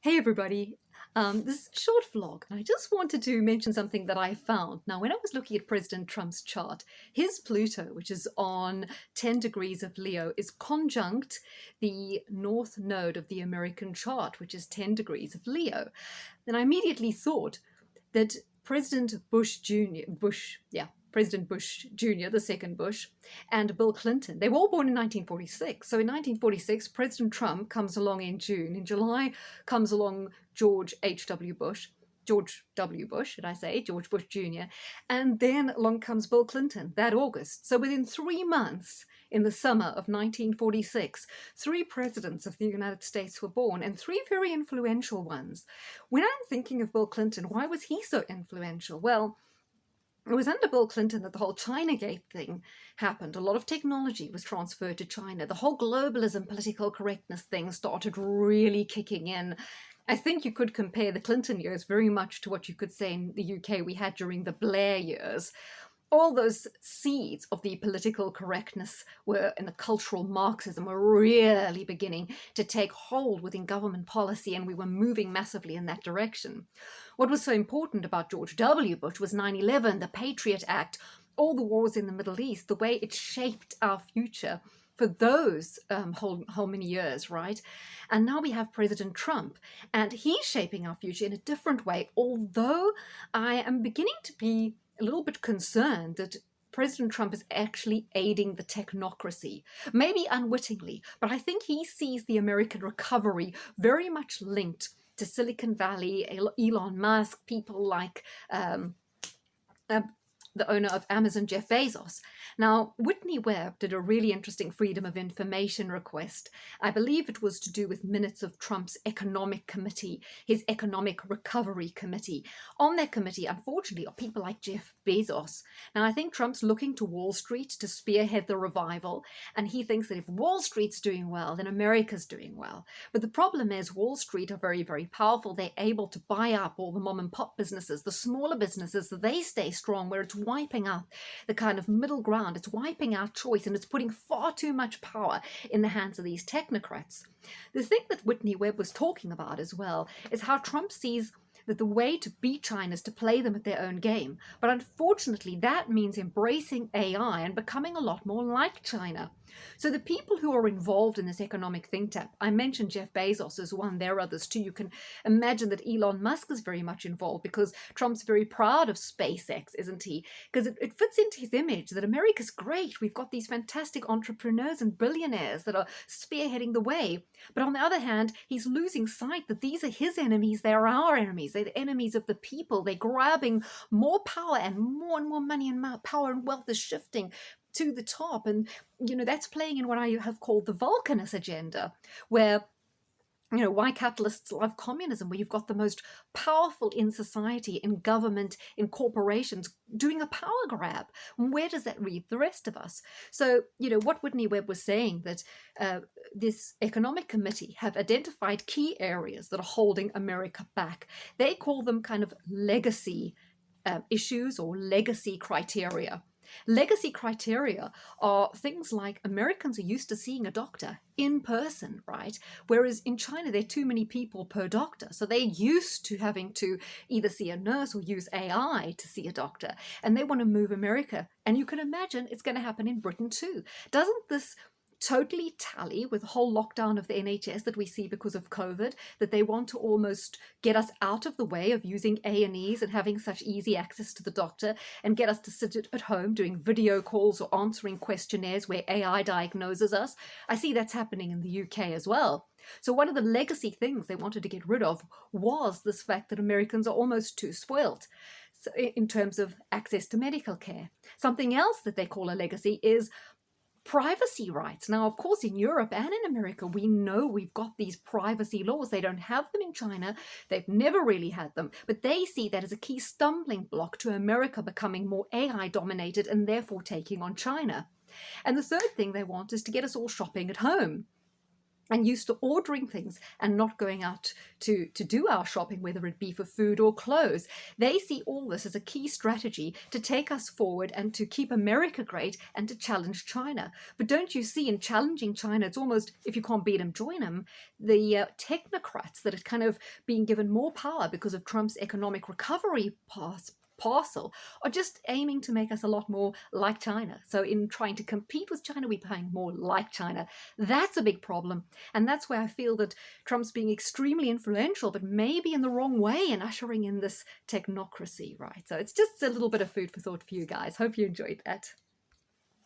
Hey everybody, this is a short vlog, and I just wanted to mention something that I found. Now, when I was looking at President Trump's chart, his Pluto, which is on 10 degrees of Leo, is conjunct the north node of the American chart, which is 10 degrees of Leo. And I immediately thought that President Bush Jr., the second Bush, and Bill Clinton, they were all born in 1946. So in 1946, President Trump comes along in June. In July comes along George W. Bush, should I say, George Bush Jr., and then along comes Bill Clinton that August. So within 3 months, in the summer of 1946, three presidents of the United States were born, and three very influential ones. When I'm thinking of Bill Clinton, why was he so influential? Well, it was under Bill Clinton that the whole Chinagate thing happened. A lot of technology was transferred to China. The whole globalism, political correctness thing started really kicking in. I think you could compare the Clinton years very much to what you could say in the UK we had during the Blair years. All those seeds of the political correctness and the cultural Marxism were really beginning to take hold within government policy, and we were moving massively in that direction. What was so important about George W. Bush was 9/11, the Patriot Act, all the wars in the Middle East, the way it shaped our future for those whole many years, right? And now we have President Trump, and he's shaping our future in a different way, although I am beginning to be a little bit concerned that President Trump is actually aiding the technocracy, maybe unwittingly, but I think he sees the American recovery very much linked to Silicon Valley, Elon Musk, people like the owner of Amazon, Jeff Bezos. Now, Whitney Webb did a really interesting Freedom of Information request. I believe it was to do with minutes of Trump's economic committee, his economic recovery committee. On that committee, unfortunately, are people like Jeff Bezos. Now, I think Trump's looking to Wall Street to spearhead the revival, and he thinks that if Wall Street's doing well, then America's doing well. But the problem is Wall Street are very, very powerful. They're able to buy up all the mom and pop businesses, the smaller businesses, so they stay strong, where it's wiping out the kind of middle ground. It's wiping out choice, and it's putting far too much power in the hands of these technocrats. The thing that Whitney Webb was talking about as well is how Trump sees that the way to beat China is to play them at their own game. But unfortunately, that means embracing AI and becoming a lot more like China. So the people who are involved in this economic think tank, I mentioned Jeff Bezos as one, there are others too. You can imagine that Elon Musk is very much involved because Trump's very proud of SpaceX, isn't he? Because it fits into his image that America's great. We've got these fantastic entrepreneurs and billionaires that are spearheading the way. But on the other hand, he's losing sight that these are his enemies. They're our enemies. They're the enemies of the people. They're grabbing more power, and more money and more power and wealth is shifting to the top. And, that's playing in what I have called the Vulcanist agenda, where why capitalists love communism, where you've got the most powerful in society, in government, in corporations, doing a power grab. Where does that leave the rest of us? So, what Whitney Webb was saying, that this economic committee have identified key areas that are holding America back. They call them kind of legacy issues or legacy criteria. Legacy criteria are things like Americans are used to seeing a doctor in person, right? Whereas in China, there are too many people per doctor. So they're used to having to either see a nurse or use AI to see a doctor. And they want to move America. And you can imagine it's going to happen in Britain too. Doesn't this totally tally with the whole lockdown of the NHS that we see because of COVID, that they want to almost get us out of the way of using A&Es and having such easy access to the doctor, and get us to sit at home doing video calls or answering questionnaires where AI diagnoses us? I see that's happening in the UK as well. So one of the legacy things they wanted to get rid of was this fact that Americans are almost too spoilt in terms of access to medical care. Something else that they call a legacy is privacy rights. Now, of course, in Europe and in America, we know we've got these privacy laws. They don't have them in China. They've never really had them. But they see that as a key stumbling block to America becoming more AI dominated and therefore taking on China. And the third thing they want is to get us all shopping at home. and used to ordering things and not going out to do our shopping, whether it be for food or clothes. They see all this as a key strategy to take us forward and to keep America great and to challenge China. But don't you see, in challenging China, it's almost, if you can't beat them, join them. The technocrats that are kind of being given more power because of Trump's economic recovery parcel are just aiming to make us a lot more like China. So in trying to compete with China, we're becoming more like China. That's a big problem. And that's where I feel that Trump's being extremely influential, but maybe in the wrong way, and ushering in this technocracy, right? So it's just a little bit of food for thought for you guys. Hope you enjoyed that.